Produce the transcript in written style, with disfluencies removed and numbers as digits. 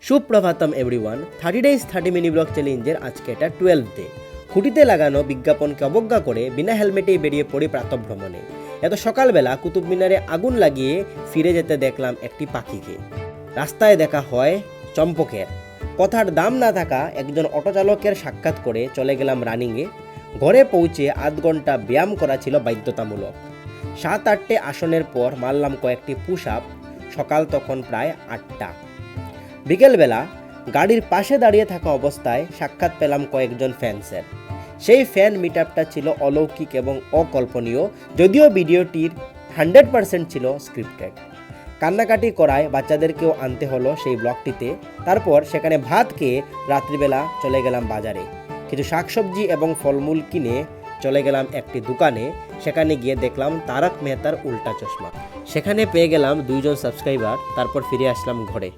সুপ্রভাতম everyone. 30 days 30 mini blog চ্যালেঞ্জের আজকে এটা 12th ডে। খুঁটিতে লাগানো বিজ্ঞাপনকে অবজ্ঞা করে বিনা হেলমেটেই বেরিয়ে পড়ি প্রাতঃভ্রমণে। এত সকালবেলা কুতুব মিনারে আগুন লাগিয়ে ফিরে যেতে দেখলাম একটি পাখিকে। রাস্তায় দেখা হয় চম্পকের। কথার দাম না থাকা একজন অটোচালকের সাক্ষাৎ করে চলে গেলাম রানিংয়ে। ঘরে পৌঁছে আধ ঘন্টা ব্যায়াম করা ছিল বাধ্যতামূলক। 7-8টে আসনের পর মারলাম কয়েকটি পুশ আপ। সকাল তখন প্রায় 8টা। বিকেলবেলা গাড়ির পাশে দাঁড়িয়ে থাকা অবস্থায় সাক্ষাৎ পেলাম কয়েকজন ফ্যান্সের। সেই ফ্যান মিটআপটা ছিল অলৌকিক এবং অকল্পনীয়, যদিও ভিডিওটির 100% ছিল স্ক্রিপ্টেড। কান্নাকাটি করায় বাচ্চাদেরকেও আনতে হলো সেই ব্লগটিতে। তারপর সেখানে ভাত খেয়ে রাত্রিবেলা চলে গেলাম বাজারে। কিছু শাকসবজি এবং ফলমূল কিনে চলে গেলাম একটি দোকানে। সেখানে গিয়ে দেখলাম তারক মেহতার উল্টা চশমা। সেখানে পেয়ে গেলাম 2জন সাবস্ক্রাইবার। তারপর ফিরে আসলাম ঘরে।